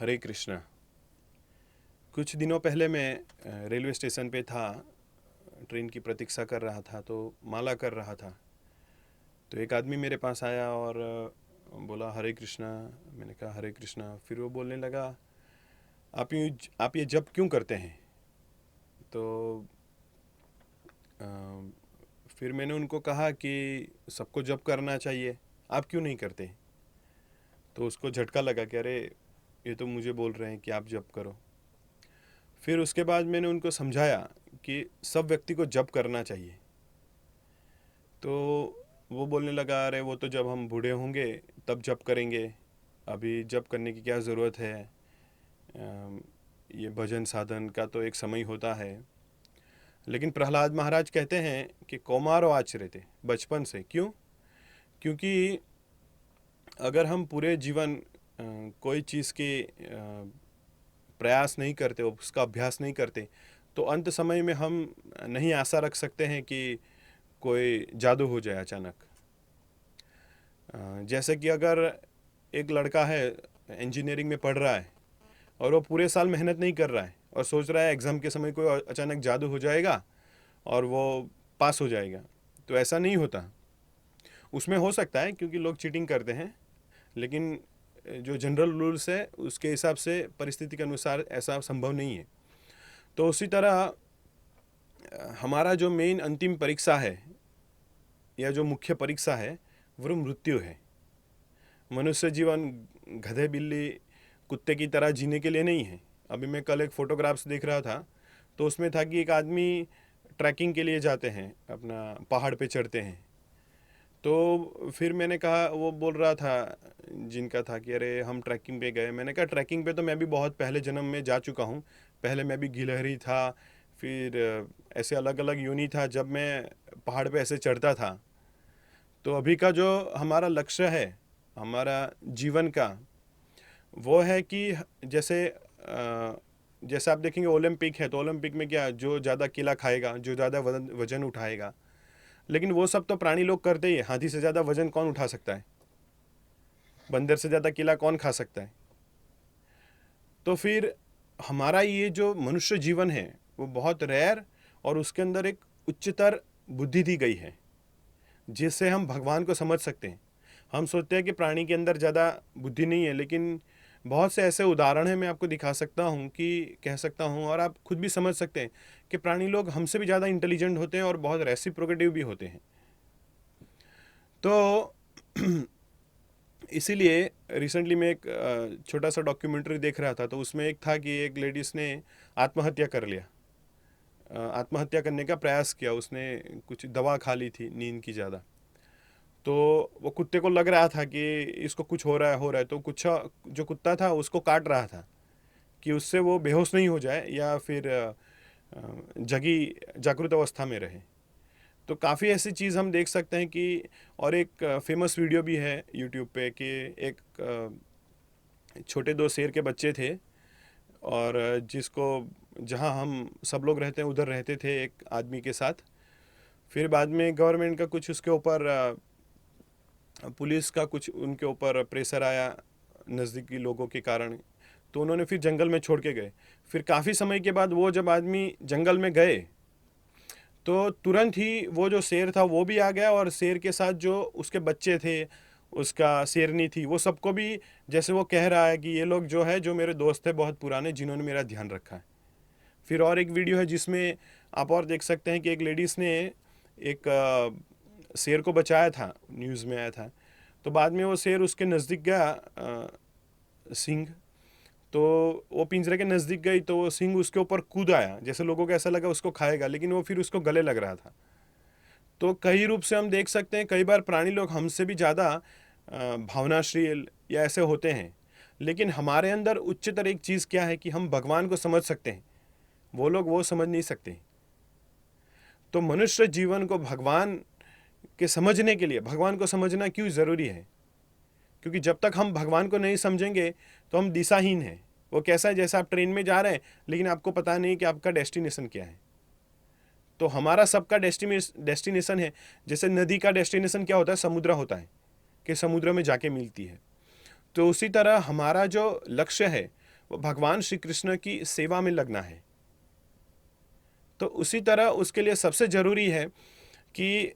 हरे कृष्णा। कुछ दिनों पहले मैं रेलवे स्टेशन पे था, ट्रेन की प्रतीक्षा कर रहा था, तो माला कर रहा था। तो एक आदमी मेरे पास आया और बोला हरे कृष्णा। मैंने कहा हरे कृष्णा। फिर वो बोलने लगा, आप ये जप क्यों करते हैं? तो अ, फिर मैंने उनको कहा कि सबको जप करना चाहिए, आप क्यों नहीं करते? तो उसको झटका लगा कि अरे, ये तो मुझे बोल रहे हैं कि आप जप करो। फिर उसके बाद मैंने उनको समझाया कि सब व्यक्ति को जप करना चाहिए। तो वो बोलने लगा, अरे वो तो जब हम बूढ़े होंगे तब जप करेंगे, अभी जप करने की क्या ज़रूरत है? ये भजन साधन का तो एक समय होता है। लेकिन प्रहलाद महाराज कहते हैं कि कौमारो आचरेते, बचपन से। क्यों? क्योंकि अगर हम पूरे जीवन कोई चीज़ के प्रयास नहीं करते, उसका अभ्यास नहीं करते, तो अंत समय में हम नहीं आशा रख सकते हैं कि कोई जादू हो जाए अचानक। जैसे कि अगर एक लड़का है, इंजीनियरिंग में पढ़ रहा है और वो पूरे साल मेहनत नहीं कर रहा है और सोच रहा है एग्ज़ाम के समय कोई अचानक जादू हो जाएगा और वो पास हो जाएगा, तो ऐसा नहीं होता। उसमें हो सकता है क्योंकि लोग चीटिंग करते हैं, लेकिन जो जनरल रूल्स है उसके हिसाब से परिस्थिति के अनुसार ऐसा संभव नहीं है। तो उसी तरह हमारा जो मेन अंतिम परीक्षा है या जो मुख्य परीक्षा है वो मृत्यु है। मनुष्य जीवन गधे बिल्ली कुत्ते की तरह जीने के लिए नहीं है। अभी मैं कल एक फ़ोटोग्राफ्स देख रहा था, तो उसमें था कि एक आदमी ट्रैकिंग के लिए जाते हैं, अपना पहाड़ पे चढ़ते हैं। तो फिर मैंने कहा, वो बोल रहा था जिनका था कि अरे हम ट्रैकिंग पे गए। मैंने कहा ट्रैकिंग पे तो मैं भी बहुत पहले जन्म में जा चुका हूँ। पहले मैं भी गिलहरी था, फिर ऐसे अलग अलग योनि था जब मैं पहाड़ पे ऐसे चढ़ता था। तो अभी का जो हमारा लक्ष्य है, हमारा जीवन का, वो है कि जैसे आप देखेंगे ओलंपिक है, तो ओलंपिक में क्या, जो ज़्यादा केला खाएगा, जो ज़्यादा वजन उठाएगा। लेकिन वो सब तो प्राणी लोग करते ही है। हाथी से ज़्यादा वजन कौन उठा सकता है? बंदर से ज़्यादा केला कौन खा सकता है? तो फिर हमारा ये जो मनुष्य जीवन है वो बहुत रेयर, और उसके अंदर एक उच्चतर बुद्धि दी गई है जिससे हम भगवान को समझ सकते हैं। हम सोचते हैं कि प्राणी के अंदर ज़्यादा बुद्धि नहीं है, लेकिन बहुत से ऐसे उदाहरण हैं, मैं आपको दिखा सकता हूँ, कि कह सकता हूँ, और आप खुद भी समझ सकते हैं कि प्राणी लोग हमसे भी ज़्यादा इंटेलिजेंट होते हैं और बहुत रेसिप्रोकेटिव भी होते हैं। तो इसीलिए रिसेंटली मैं एक छोटा सा डॉक्यूमेंट्री देख रहा था, तो उसमें एक था कि एक लेडीज़ ने आत्महत्या कर लिया। आत्महत्या करने का प्रयास किया, उसने कुछ दवा खा ली थी नींद की ज़्यादा। तो वो कुत्ते को लग रहा था कि इसको कुछ हो रहा है, तो कुछ जो कुत्ता था उसको काट रहा था कि उससे वो बेहोश नहीं हो जाए या फिर जगी जागृत अवस्था में रहे। तो काफ़ी ऐसी चीज़ हम देख सकते हैं कि, और एक फेमस वीडियो भी है यूट्यूब पे कि एक छोटे दो शेर के बच्चे थे, और जिसको, जहाँ हम सब लोग रहते हैं उधर रहते थे एक आदमी के साथ। फिर बाद में गवर्नमेंट का कुछ उसके ऊपर, पुलिस का कुछ उनके ऊपर प्रेशर आया नज़दीकी लोगों के कारण, तो उन्होंने फिर जंगल में छोड़ के गए। फिर काफ़ी समय के बाद वो जब आदमी जंगल में गए, तो तुरंत ही वो जो शेर था वो भी आ गया, और शेर के साथ जो उसके बच्चे थे, उसका शेरनी थी, वो सबको भी, जैसे वो कह रहा है कि ये लोग जो है, जो मेरे दोस्त थे बहुत पुराने, जिन्होंने मेरा ध्यान रखा है। फिर और एक वीडियो है जिसमें आप और देख सकते हैं कि एक लेडीज़ ने एक शेर को बचाया था, न्यूज़ में आया था। तो बाद में वो शेर उसके नज़दीक गया, सिंह, तो वो पिंजरे के नज़दीक गई, तो वो सिंह उसके ऊपर कूद आया, जैसे लोगों को ऐसा लगा उसको खाएगा, लेकिन वो फिर उसको गले लग रहा था। तो कई रूप से हम देख सकते हैं, कई बार प्राणी लोग हमसे भी ज़्यादा भावनाशील या ऐसे होते हैं, लेकिन हमारे अंदर उच्चतर एक चीज़ क्या है कि हम भगवान को समझ सकते हैं, वो लोग वो समझ नहीं सकते। तो मनुष्य जीवन को भगवान के समझने के लिए, भगवान को समझना क्यों ज़रूरी है? क्योंकि जब तक हम भगवान को नहीं समझेंगे तो हम दिशाहीन हैं। वो कैसा है, जैसे आप ट्रेन में जा रहे हैं लेकिन आपको पता नहीं कि आपका डेस्टिनेशन क्या है। तो हमारा सबका डेस्टिनेशन है। जैसे नदी का डेस्टिनेशन क्या होता है? समुद्र होता है, कि समुद्र में जाके मिलती है। तो उसी तरह हमारा जो लक्ष्य है वो भगवान श्री कृष्ण की सेवा में लगना है। तो उसी तरह उसके लिए सबसे ज़रूरी है कि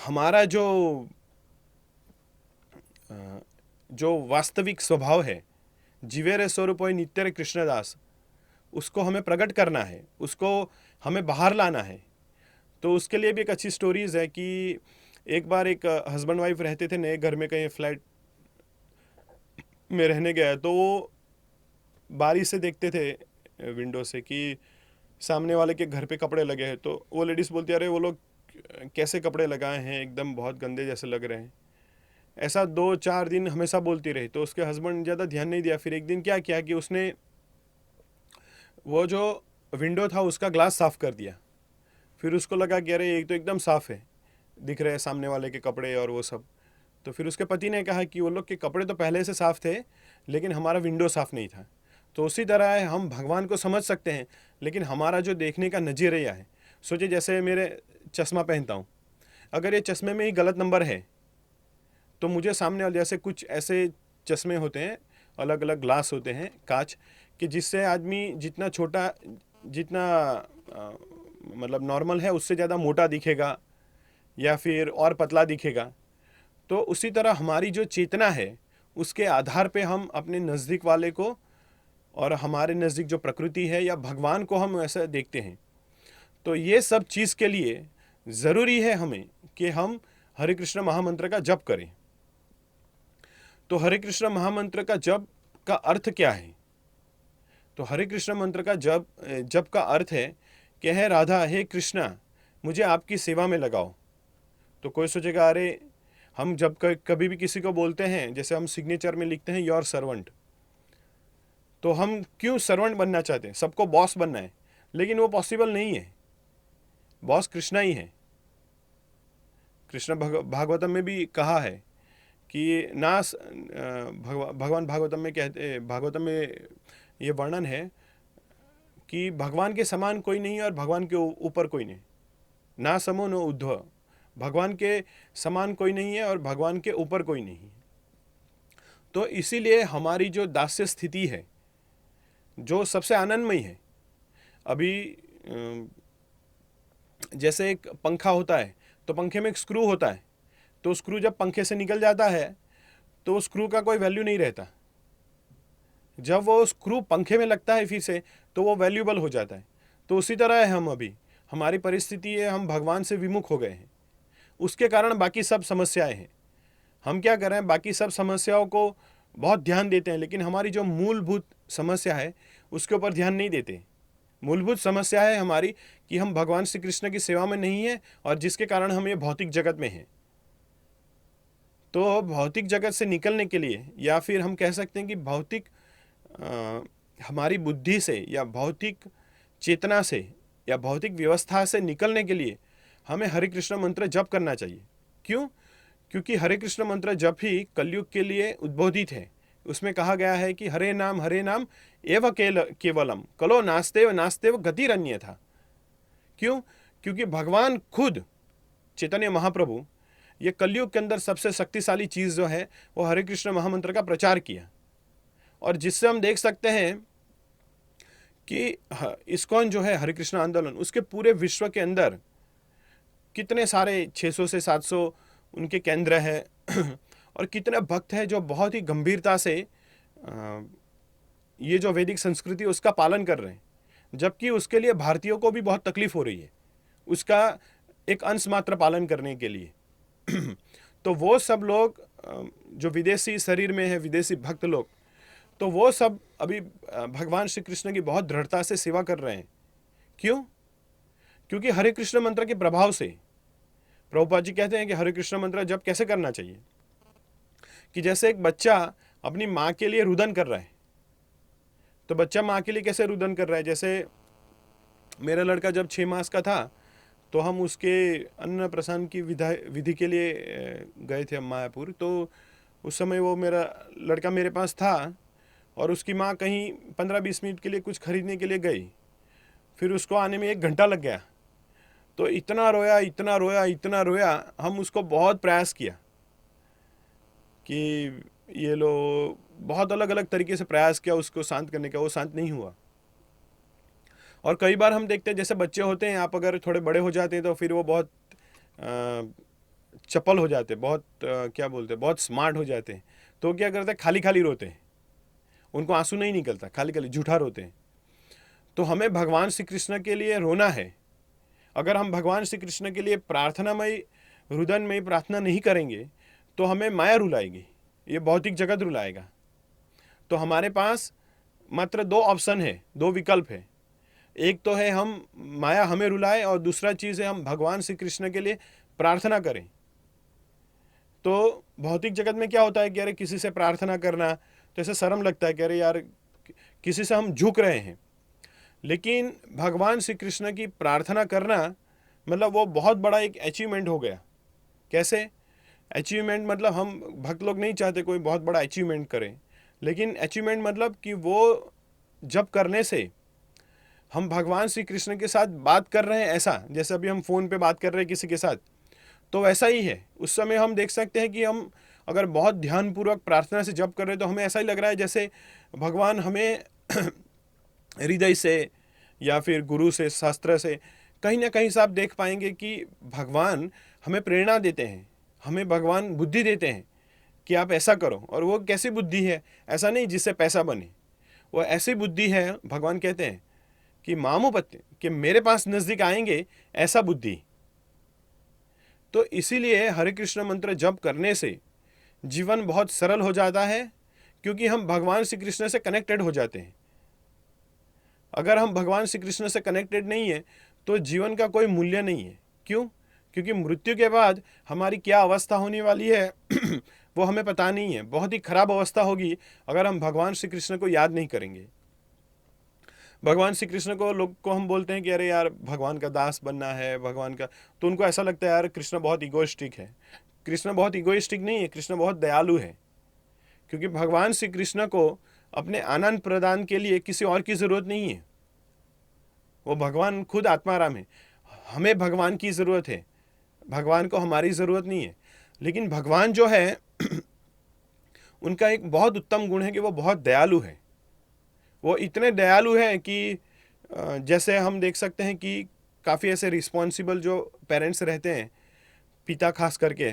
हमारा जो वास्तविक स्वभाव है, जीवेरे स्वरूप नित्य कृष्णदास, उसको हमें प्रकट करना है, उसको हमें बाहर लाना है। तो उसके लिए भी एक अच्छी स्टोरीज़ है कि एक बार एक हस्बैंड वाइफ रहते थे नए घर में, कहीं फ्लैट में रहने गया, तो वो बारी से देखते थे विंडो से कि सामने वाले के घर पे कपड़े लगे हैं। तो वो लेडीज़ बोलती, अरे वो लोग कैसे कपड़े लगाए हैं, एकदम बहुत गंदे जैसे लग रहे हैं। ऐसा 2-4 दिन हमेशा बोलती रही। तो उसके हस्बैंड ने ज़्यादा ध्यान नहीं दिया। फिर एक दिन क्या किया कि उसने वो जो विंडो था उसका ग्लास साफ़ कर दिया। फिर उसको लगा कि अरे ये तो एकदम साफ़ है, दिख रहे हैं सामने वाले के कपड़े और वो सब। तो फिर उसके पति ने कहा कि वो लोग के कपड़े तो पहले से साफ़ थे, लेकिन हमारा विंडो साफ़ नहीं था। तो उसी तरह है, हम भगवान को समझ सकते हैं, लेकिन हमारा जो देखने का नज़रिया है, सोचिए जैसे मेरे चश्मा पहनता हूँ, अगर ये चश्मे में ही गलत नंबर है तो मुझे सामने वाले, जैसे कुछ ऐसे चश्मे होते हैं, अलग अलग ग्लास होते हैं कांच कि जिससे आदमी जितना छोटा, जितना मतलब नॉर्मल है उससे ज़्यादा मोटा दिखेगा या फिर और पतला दिखेगा। तो उसी तरह हमारी जो चेतना है उसके आधार पे हम अपने नज़दीक वाले को और हमारे नज़दीक जो प्रकृति है या भगवान को हम ऐसा देखते हैं। तो ये सब चीज़ के लिए ज़रूरी है हमें कि हम हरे कृष्ण महामंत्र का जप करें। तो हरे कृष्ण महामंत्र का जप का अर्थ क्या है? तो हरे कृष्ण मंत्र का जप का अर्थ है कि हे राधा, हे कृष्णा, मुझे आपकी सेवा में लगाओ। तो कोई सोचेगा, अरे हम जब कभी भी किसी को बोलते हैं, जैसे हम सिग्नेचर में लिखते हैं योर सर्वेंट, तो हम क्यों सर्वेंट बनना चाहते हैं? सबको बॉस बनना है, लेकिन वो पॉसिबल नहीं है। बॉस कृष्णा ही है। कृष्ण भागवतम में भी कहा है कि भगवान भागवतम में कहते, भागवतम में ये वर्णन है कि भगवान के समान कोई नहीं है और भगवान के ऊपर कोई नहीं। ना समो न उद्धव, भगवान के समान कोई नहीं है और भगवान के ऊपर कोई नहीं। तो इसीलिए हमारी जो दास्य स्थिति है, जो सबसे आनंदमय है, अभी जैसे एक पंखा होता है तो पंखे में एक स्क्रू होता है, तो स्क्रू जब पंखे से निकल जाता है तो स्क्रू का कोई वैल्यू नहीं रहता। जब वो स्क्रू पंखे में लगता है फिर से, तो वो वैल्यूबल हो जाता है। तो उसी तरह है हम अभी, हमारी परिस्थिति है, हम भगवान से विमुख हो गए हैं, उसके कारण बाकी सब समस्याएं हैं। हम क्या कर रहे हैं, बाकी सब समस्याओं को बहुत ध्यान देते हैं, लेकिन हमारी जो मूलभूत समस्या है उसके ऊपर ध्यान नहीं देते। मूलभूत समस्या है हमारी कि हम भगवान श्री कृष्ण की सेवा में नहीं है, और जिसके कारण हम ये भौतिक जगत में हैं। तो भौतिक जगत से निकलने के लिए, या फिर हम कह सकते हैं कि भौतिक हमारी बुद्धि से या भौतिक चेतना से या भौतिक व्यवस्था से निकलने के लिए हमें हरे कृष्ण मंत्र जप करना चाहिए। क्यों? क्योंकि हरे कृष्ण मंत्र जप ही कलयुग के लिए उद्बोधित है। उसमें कहा गया है कि हरे नाम एव केवलम कलो नास्तेव नास्तेव गतिरन्य था। क्यों? क्योंकि भगवान खुद चैतन्य महाप्रभु ये कलयुग के अंदर सबसे शक्तिशाली चीज़ जो है वो हरे कृष्ण महामंत्र का प्रचार किया, और जिससे हम देख सकते हैं कि इस्कॉन जो है हरे कृष्ण आंदोलन, उसके पूरे विश्व के अंदर कितने सारे 600 से 700 उनके केंद्र है और कितने भक्त हैं जो बहुत ही गंभीरता से ये जो वैदिक संस्कृति उसका पालन कर रहे हैं, जबकि उसके लिए भारतीयों को भी बहुत तकलीफ हो रही है उसका एक अंश मात्र पालन करने के लिए। तो वो सब लोग जो विदेशी शरीर में है, विदेशी भक्त लोग, तो वो सब अभी भगवान श्री कृष्ण की बहुत दृढ़ता से सेवा कर रहे हैं। क्यों? क्योंकि हरे कृष्ण मंत्र के प्रभाव से, प्रभुपाद जी कहते हैं कि हरे कृष्ण मंत्र जप कैसे करना चाहिए, कि जैसे एक बच्चा अपनी माँ के लिए रुदन कर रहा है, तो बच्चा माँ के लिए कैसे रुदन कर रहा है? जैसे मेरा लड़का जब 6 मास का था तो हम उसके अन्न प्रसान की विधि के लिए गए थे हम मायापुर। तो उस समय वो मेरा लड़का मेरे पास था और उसकी माँ कहीं 15-20 मिनट के लिए कुछ खरीदने के लिए गई, फिर उसको आने में 1 घंटा लग गया। तो इतना रोया, इतना रोया, इतना रोया, हम उसको बहुत प्रयास किया कि ये लो बहुत अलग अलग तरीके से प्रयास किया उसको शांत करने का, वो शांत नहीं हुआ। और कई बार हम देखते हैं जैसे बच्चे होते हैं, आप अगर थोड़े बड़े हो जाते हैं तो फिर वो बहुत चपल हो जाते हैं, बहुत क्या बोलते हैं, बहुत स्मार्ट हो जाते हैं। तो वो क्या करते हैं, खाली खाली रोते हैं, उनको आंसू नहीं निकलता, खाली खाली झूठा रोते हैं। तो हमें भगवान श्री कृष्ण के लिए रोना है। अगर हम भगवान श्री कृष्ण के लिए प्रार्थनामय हृदय प्रार्थना नहीं करेंगे तो हमें माया रुलाएगी, ये भौतिक जगत रुलाएगा। तो हमारे पास मात्र दो ऑप्शन है, दो विकल्प है। एक तो है हम माया हमें रुलाए, और दूसरा चीज़ है हम भगवान श्री कृष्ण के लिए प्रार्थना करें। तो भौतिक जगत में क्या होता है कि अरे किसी से प्रार्थना करना तो ऐसे शर्म लगता है कि अरे यार किसी से हम झुक रहे हैं। लेकिन भगवान श्री कृष्ण की प्रार्थना करना मतलब वो बहुत बड़ा एक अचीवमेंट हो गया। कैसे अचीवमेंट, मतलब हम भक्त लोग नहीं चाहते कोई बहुत बड़ा अचीवमेंट करें, लेकिन अचीवमेंट मतलब कि वो जब करने से हम भगवान श्री कृष्ण के साथ बात कर रहे हैं, ऐसा जैसे अभी हम फ़ोन पे बात कर रहे हैं किसी के साथ, तो वैसा ही है। उस समय हम देख सकते हैं कि हम अगर बहुत ध्यानपूर्वक प्रार्थना से जप कर रहे हैं तो हमें ऐसा ही लग रहा है जैसे भगवान हमें हृदय से या फिर गुरु से, शास्त्र से कहीं ना कहीं से आप देख पाएंगे कि भगवान हमें प्रेरणा देते हैं, हमें भगवान बुद्धि देते हैं कि आप ऐसा करो। और वो कैसी बुद्धि है, ऐसा नहीं जिससे पैसा बने, वो ऐसी बुद्धि है, भगवान कहते हैं कि मामोपत्य, कि मेरे पास नज़दीक आएंगे, ऐसा बुद्धि। तो इसीलिए हरे कृष्ण मंत्र जप करने से जीवन बहुत सरल हो जाता है, क्योंकि हम भगवान श्री कृष्ण से कनेक्टेड हो जाते हैं। अगर हम भगवान श्री कृष्ण से कनेक्टेड नहीं है तो जीवन का कोई मूल्य नहीं है। क्यों? क्योंकि मृत्यु के बाद हमारी क्या अवस्था होने वाली है वो हमें पता नहीं है। बहुत ही खराब अवस्था होगी अगर हम भगवान श्री कृष्ण को याद नहीं करेंगे। भगवान श्री कृष्ण को लोग को हम बोलते हैं कि अरे यार भगवान का दास बनना है, भगवान का, तो उनको ऐसा लगता है यार कृष्ण बहुत इगोइस्टिक है। कृष्ण बहुत इगोइस्टिक नहीं है, कृष्ण बहुत दयालु है। क्योंकि भगवान श्री कृष्ण को अपने आनंद प्रदान के लिए किसी और की ज़रूरत नहीं है। वो भगवान खुद आत्माराम है। हमें भगवान की ज़रूरत है, भगवान को हमारी ज़रूरत नहीं है। लेकिन भगवान जो है उनका एक बहुत उत्तम गुण है कि वो बहुत दयालु है। वो इतने दयालु हैं कि जैसे हम देख सकते हैं कि काफ़ी ऐसे रिस्पॉन्सिबल जो पेरेंट्स रहते हैं, पिता खास करके,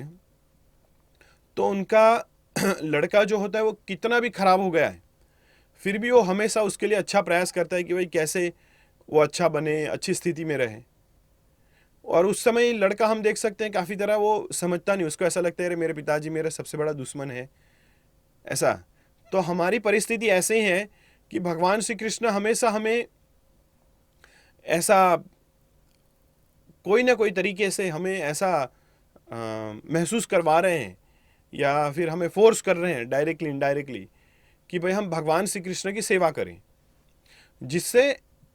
तो उनका लड़का जो होता है वो कितना भी खराब हो गया है फिर भी वो हमेशा उसके लिए अच्छा प्रयास करता है कि भाई कैसे वो अच्छा बने, अच्छी स्थिति में रहे। और उस समय लड़का हम देख सकते हैं काफ़ी तरह वो समझता नहीं, उसको ऐसा लगता है अरे मेरे पिताजी मेरा सबसे बड़ा दुश्मन है, ऐसा। तो हमारी परिस्थिति ऐसे ही है कि भगवान श्री कृष्ण हमेशा हमें ऐसा कोई ना कोई तरीके से हमें ऐसा महसूस करवा रहे हैं, या फिर हमें फोर्स कर रहे हैं डायरेक्टली इनडायरेक्टली कि भाई हम भगवान श्री कृष्ण की सेवा करें, जिससे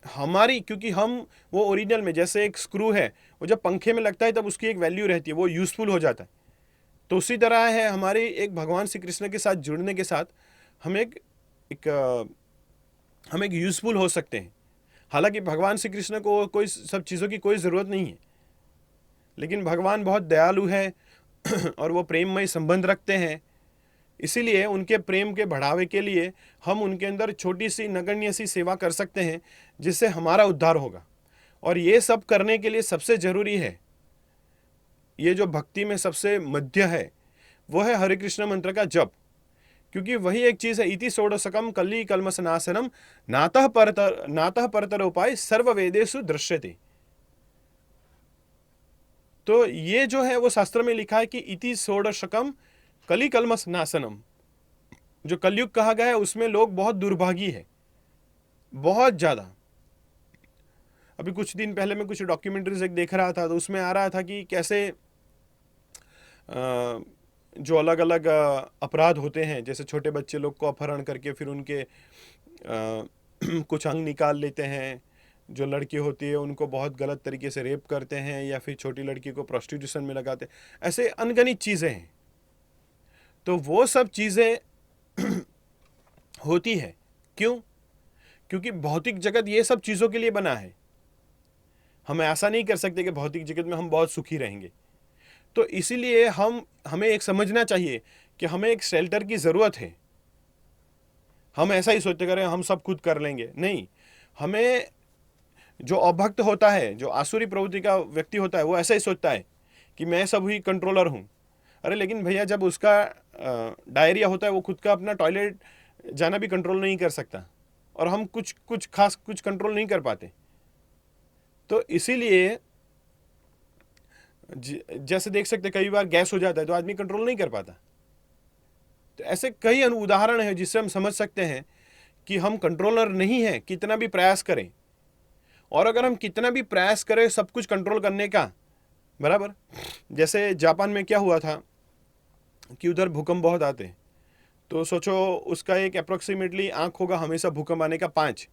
हमारी, क्योंकि हम वो ओरिजिनल में जैसे एक स्क्रू है, वो जब पंखे में लगता है तब उसकी एक वैल्यू रहती है, वो यूज़फुल हो जाता है। तो उसी तरह है हमारे एक भगवान श्री कृष्ण के साथ जुड़ने के साथ हम हम एक यूज़फुल हो सकते हैं। हालांकि भगवान श्री कृष्ण को कोई सब चीज़ों की कोई ज़रूरत नहीं है, लेकिन भगवान बहुत दयालु है और वो प्रेममय संबंध रखते हैं। इसीलिए उनके प्रेम के बढ़ावे के लिए हम उनके अंदर छोटी सी नगण्य सी सेवा कर सकते हैं, जिससे हमारा उद्धार होगा। और ये सब करने के लिए सबसे ज़रूरी है, ये जो भक्ति में सबसे मध्य है, वो है हरे कृष्ण मंत्र का जप। क्योंकि वही एक चीज़ है, इति षोडशकम कली कल्मषनाशनम नातः परतर उपाय सर्व वेदेषु दृश्यते। तो ये जो है वो शास्त्र में लिखा है कि इति षोडशकम कली कल्मषनाशनम, जो कलयुग कहा गया है उसमें लोग बहुत दुर्भागी है, बहुत ज़्यादा। अभी कुछ दिन पहले मैं कुछ डॉक्यूमेंट्रीज एक देख रहा था, तो उसमें आ रहा था कि कैसे जो अलग अलग अपराध होते हैं, जैसे छोटे बच्चे लोग को अपहरण करके फिर उनके कुछ अंग निकाल लेते हैं, जो लड़की होती है उनको बहुत गलत तरीके से रेप करते हैं, या फिर छोटी लड़की को प्रोस्टिट्यूशन में लगाते हैं, ऐसे अनगिनत चीज़ें हैं। तो वो सब चीज़ें होती है क्यों? क्योंकि भौतिक जगत ये सब चीज़ों के लिए बना है। हम ऐसा नहीं कर सकते कि भौतिक जगत में हम बहुत सुखी रहेंगे। तो इसीलिए हमें एक समझना चाहिए कि हमें एक शेल्टर की ज़रूरत है। हम ऐसा ही सोचते करें हम सब खुद कर लेंगे, नहीं। हमें, जो अभक्त होता है, जो आसुरी प्रवृत्ति का व्यक्ति होता है, वो ऐसा ही सोचता है कि मैं सब ही कंट्रोलर हूँ। अरे लेकिन भैया, जब उसका डायरिया होता है, वो खुद का अपना टॉयलेट जाना भी कंट्रोल नहीं कर सकता, और हम कुछ कुछ खास कुछ कंट्रोल नहीं कर पाते। तो इसीलिए जैसे देख सकते, कई बार गैस हो जाता है तो आदमी कंट्रोल नहीं कर पाता। तो ऐसे कई उदाहरण हैं जिससे हम समझ सकते हैं कि हम कंट्रोलर नहीं हैं, कितना भी प्रयास करें। और अगर हम कितना भी प्रयास करें सब कुछ कंट्रोल करने का, बराबर, जैसे जापान में क्या हुआ था कि उधर भूकंप बहुत आते हैं, तो सोचो उसका एक अप्रोक्सीमेटली आंक होगा हमेशा भूकंप आने का 5।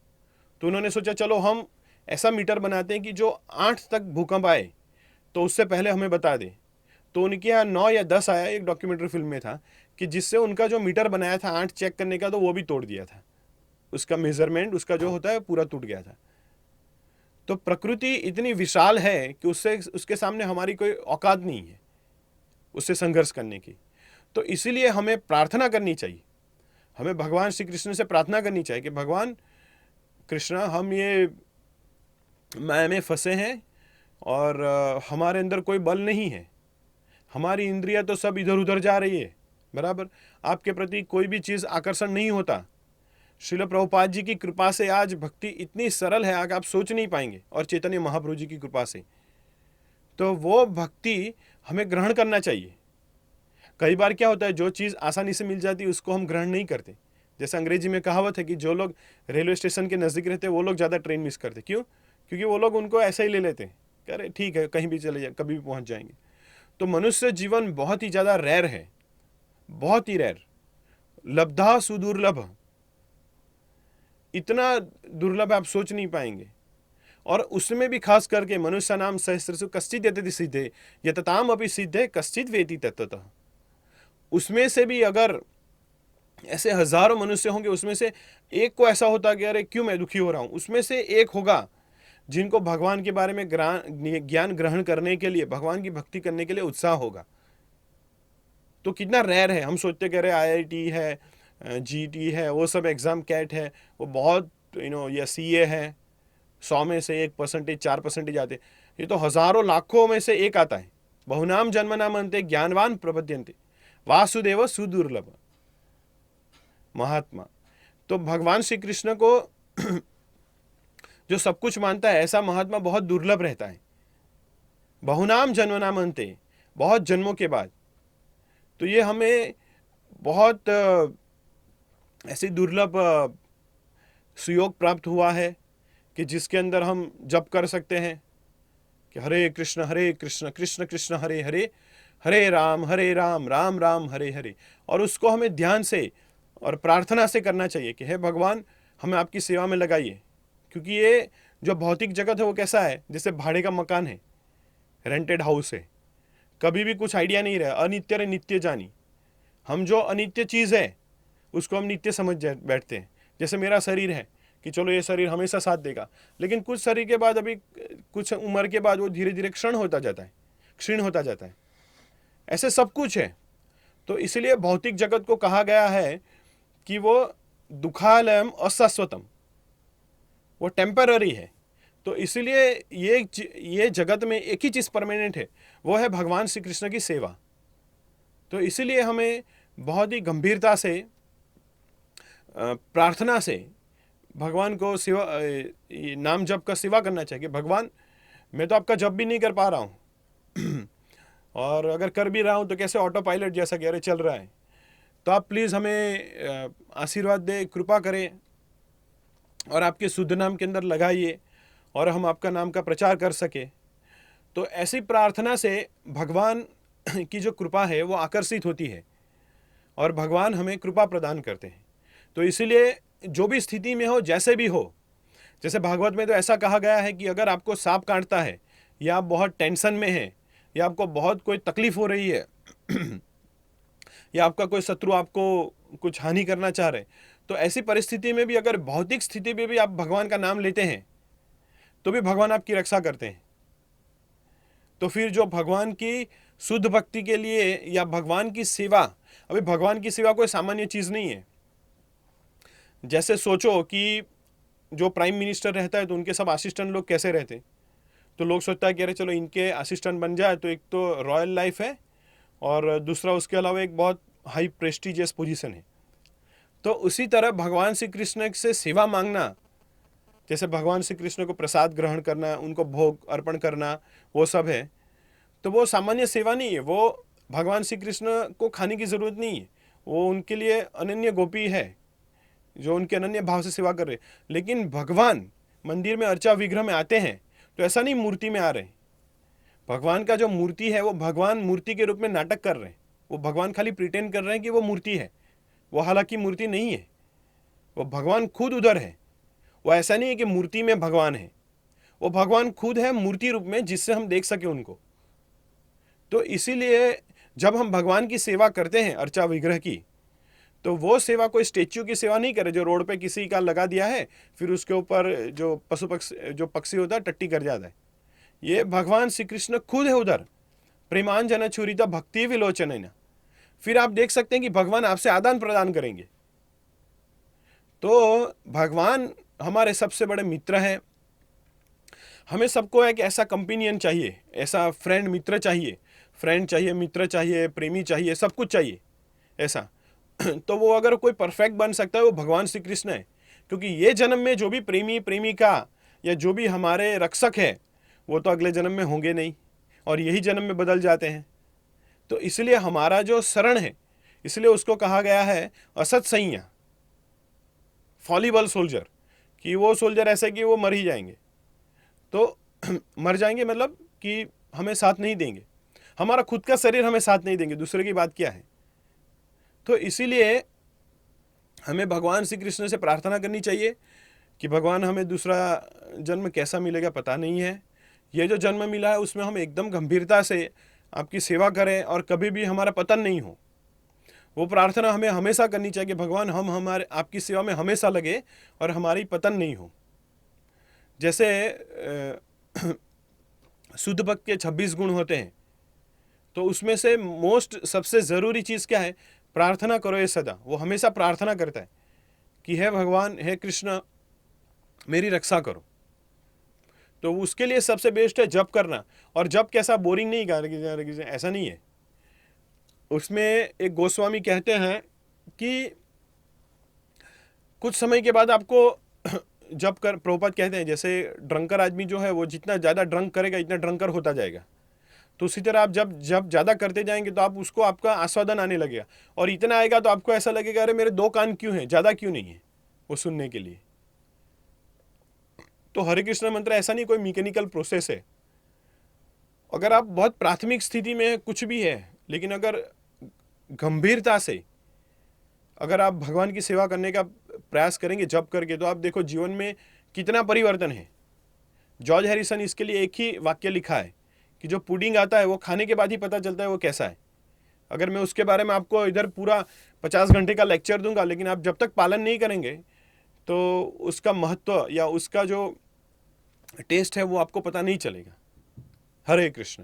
तो उन्होंने सोचा चलो हम ऐसा मीटर बनाते हैं कि जो 8 तक भूकंप आए तो उससे पहले हमें बता दे। तो उनके यहाँ 9 या 10 आया, एक डॉक्यूमेंट्री फिल्म में था, कि जिससे उनका जो मीटर बनाया था 8 चेक करने का, तो वो भी तोड़ दिया था। उसका मेजरमेंट, उसका जो होता है, पूरा टूट गया था। तो प्रकृति इतनी विशाल है कि उसके सामने हमारी कोई औकात नहीं है उससे संघर्ष करने की। तो इसीलिए हमें प्रार्थना करनी चाहिए, हमें भगवान श्री कृष्ण से प्रार्थना करनी चाहिए कि भगवान कृष्ण, हम ये माया में फंसे हैं और हमारे अंदर कोई बल नहीं है, हमारी इंद्रियां तो सब इधर उधर जा रही है, बराबर, आपके प्रति कोई भी चीज़ आकर्षण नहीं होता। श्रील प्रभुपाद जी की कृपा से आज भक्ति इतनी सरल है कि आप सोच नहीं पाएंगे, और चैतन्य महाप्रभु जी की कृपा से तो वो भक्ति हमें ग्रहण करना चाहिए। कई बार क्या होता है, जो चीज़ आसानी से मिल जाती है उसको हम ग्रहण नहीं करते। जैसे अंग्रेजी में कहावत है कि जो लोग रेलवे स्टेशन के नज़दीक रहते हैं वो लोग ज़्यादा ट्रेन मिस करते। क्यों? क्योंकि वो लोग उनको ऐसे ही ले लेते हैं, कह रहे ठीक है कहीं भी चले जाए, कभी भी पहुँच जाएंगे। तो मनुष्य जीवन बहुत ही ज़्यादा रेयर है, बहुत ही रेयर, लब्धा सुदुर्लभ, इतना दुर्लभ आप सोच नहीं पाएंगे। और उसमें भी खास करके मनुष्य नाम सहस्रसु कश्चित यतति सिद्धे यतताम अपि सिद्धे कश्चित वेति तत्ततः। उसमें से भी अगर ऐसे हजारों मनुष्य होंगे, उसमें से एक को ऐसा होता कि अरे क्यों मैं दुखी हो रहा हूं, उसमें से एक होगा जिनको भगवान के बारे में ज्ञान ग्रहण करने के लिए, भगवान की भक्ति करने के लिए उत्साह होगा। तो कितना रेयर है। हम सोचते कह रहे IIT है, GT है, वो सब एग्जाम कैट है, वो बहुत या CA है, 100 में से 1%, 4% आते। ये तो हजारों लाखों में से एक आता है। बहुनाम जन्मनाम अंते ज्ञानवान प्रपद्यन्ते वासुदेव सुदुर्लभ महात्मा। तो भगवान श्री कृष्ण को जो सब कुछ मानता है, ऐसा महात्मा बहुत दुर्लभ रहता है। बहुनाम जन्मनाम अंते, बहुत जन्मों के बाद। तो ये हमें बहुत ऐसी दुर्लभ सुयोग प्राप्त हुआ है कि जिसके अंदर हम जप कर सकते हैं कि हरे कृष्ण कृष्ण कृष्ण हरे हरे, हरे राम राम राम हरे हरे। और उसको हमें ध्यान से और प्रार्थना से करना चाहिए कि हे भगवान, हमें आपकी सेवा में लगाइए। क्योंकि ये जो भौतिक जगत है वो कैसा है, जैसे भाड़े का मकान है, रेंटेड हाउस है, कभी भी कुछ आइडिया नहीं रहा, अनित्य रे नित्य जानी। हम जो अनित्य चीज़ है उसको हम नित्य समझ बैठते हैं। जैसे मेरा शरीर है कि चलो ये शरीर हमेशा साथ देगा, लेकिन कुछ शरीर के बाद, अभी कुछ उम्र के बाद वो धीरे धीरे क्षीण होता जाता है। ऐसे सब कुछ है। तो इसलिए भौतिक जगत को कहा गया है कि वो दुखालयम अशाश्वतम, वो टेम्पररी है। तो इसलिए ये जगत में एक ही चीज़ परमानेंट है, वो है भगवान श्री कृष्ण की सेवा। तो इसलिए हमें बहुत ही गंभीरता से, प्रार्थना से भगवान को सेवा, नाम जप का सेवा करना चाहिए। भगवान, मैं तो आपका जप भी नहीं कर पा रहा हूँ और अगर कर भी रहा हूँ तो कैसे ऑटो पायलट जैसा कह रहे चल रहा है। तो आप प्लीज़ हमें आशीर्वाद दें, कृपा करें और आपके शुद्ध नाम के अंदर लगाइए और हम आपका नाम का प्रचार कर सके। तो ऐसी प्रार्थना से भगवान की जो कृपा है वो आकर्षित होती है और भगवान हमें कृपा प्रदान करते हैं। तो इसीलिए जो भी स्थिति में हो, जैसे भी हो, जैसे भागवत में तो ऐसा कहा गया है कि अगर आपको सांप काटता है या आप बहुत टेंशन में हैं या आपको बहुत कोई तकलीफ हो रही है या आपका कोई शत्रु आपको कुछ हानि करना चाह रहे, तो ऐसी परिस्थिति में भी, अगर भौतिक स्थिति में भी आप भगवान का नाम लेते हैं तो भी भगवान आपकी रक्षा करते हैं। तो फिर जो भगवान की शुद्ध भक्ति के लिए या भगवान की सेवा, अभी भगवान की सेवा कोई सामान्य चीज़ नहीं है। जैसे सोचो कि जो प्राइम मिनिस्टर रहता है तो उनके सब असिस्टेंट लोग कैसे रहते हैं, तो लोग सोचता है कि अरे चलो इनके असिस्टेंट बन जाए तो एक तो रॉयल लाइफ है और दूसरा उसके अलावा एक बहुत हाई प्रेस्टिजियस पोजीशन है। तो उसी तरह भगवान श्री कृष्ण से सेवा मांगना, जैसे भगवान श्री कृष्ण को प्रसाद ग्रहण करना, उनको भोग अर्पण करना, वो सब है, तो वो सामान्य सेवा नहीं है। वो भगवान श्री कृष्ण को खाने की ज़रूरत नहीं है, वो उनके लिए अनन्य गोपी है जो उनके अनन्य भाव से सेवा कर रहे। लेकिन भगवान मंदिर में अर्चा विग्रह में आते हैं तो ऐसा नहीं मूर्ति में आ रहे। भगवान का जो मूर्ति है वो भगवान मूर्ति के रूप में नाटक कर रहे हैं। वो भगवान खाली प्रिटेंड कर रहे हैं कि वो मूर्ति है, वो हालांकि मूर्ति नहीं है, वो भगवान खुद उधर है। वो ऐसा नहीं है कि मूर्ति में भगवान है, वो भगवान खुद है मूर्ति रूप में, जिससे हम देख सके उनको। तो इसीलिए जब हम भगवान की सेवा करते हैं अर्चा विग्रह की, तो वो सेवा कोई स्टेच्यू की सेवा नहीं करे जो रोड पे किसी का लगा दिया है फिर उसके ऊपर जो पशु पक्षी जो पक्षी होता है टट्टी कर जाता है। ये भगवान श्री कृष्ण खुद है उधर, प्रेमांजन छुरिता भक्ति विलोचन। फिर आप देख सकते हैं कि भगवान आपसे आदान प्रदान करेंगे। तो भगवान हमारे सबसे बड़े मित्र हैं। हमें सबको एक ऐसा कंपेनियन चाहिए, ऐसा फ्रेंड मित्र चाहिए, फ्रेंड चाहिए, मित्र चाहिए, प्रेमी चाहिए, सब कुछ चाहिए ऐसा। तो वो अगर कोई परफेक्ट बन सकता है वो भगवान श्री कृष्ण है, क्योंकि ये जन्म में जो भी प्रेमी प्रेमिका या जो भी हमारे रक्षक है वो तो अगले जन्म में होंगे नहीं और यही जन्म में बदल जाते हैं। तो इसलिए हमारा जो शरण है, इसलिए उसको कहा गया है असत सैया, फॉलीबल सोल्जर, कि वो सोल्जर ऐसे कि वो मर ही जाएंगे। तो मर जाएंगे मतलब कि हमें साथ नहीं देंगे, हमारा खुद का शरीर हमें साथ नहीं देंगे, दूसरे की बात क्या है। तो इसीलिए हमें भगवान श्री कृष्ण से प्रार्थना करनी चाहिए कि भगवान हमें दूसरा जन्म कैसा मिलेगा पता नहीं है, ये जो जन्म मिला है उसमें हम एकदम गंभीरता से आपकी सेवा करें और कभी भी हमारा पतन नहीं हो। वो प्रार्थना हमें हमेशा करनी चाहिए कि भगवान हम हमारे आपकी सेवा में हमेशा लगे और हमारी पतन नहीं हो। जैसे शुद्ध भक्त के 26 गुण होते हैं, तो उसमें से मोस्ट सबसे ज़रूरी चीज़ क्या है? प्रार्थना करो ये सदा। वो हमेशा प्रार्थना करता है कि हे भगवान, हे कृष्ण, मेरी रक्षा करो। तो उसके लिए सबसे बेस्ट है जप करना। और जप कैसा, बोरिंग नहीं करना, ऐसा नहीं है। उसमें एक गोस्वामी कहते हैं कि कुछ समय के बाद आपको जब कर, प्रभुपाद कहते हैं जैसे ड्रंकर आदमी जो है वो जितना ज़्यादा ड्रंक करेगा इतना ड्रंकर होता जाएगा। तो उसी तरह आप जब जब ज़्यादा करते जाएंगे तो आप उसको आपका आस्वादन आने लगेगा और इतना आएगा तो आपको ऐसा लगेगा अरे मेरे 2 कान क्यों हैं, ज़्यादा क्यों नहीं है वो सुनने के लिए। तो हरे कृष्ण मंत्र ऐसा नहीं कोई मैकेनिकल प्रोसेस है। अगर आप बहुत प्राथमिक स्थिति में कुछ भी है, लेकिन अगर गंभीरता से अगर आप भगवान की सेवा करने का प्रयास करेंगे जप करके, तो आप देखो जीवन में कितना परिवर्तन है। जॉर्ज हैरिसन इसके लिए एक ही वाक्य लिखा है कि जो पुडिंग आता है वो खाने के बाद ही पता चलता है वो कैसा है। अगर मैं उसके बारे में आपको इधर पूरा 50 घंटे का लेक्चर दूंगा, लेकिन आप जब तक पालन नहीं करेंगे तो उसका महत्व या उसका जो टेस्ट है वो आपको पता नहीं चलेगा। हरे कृष्ण।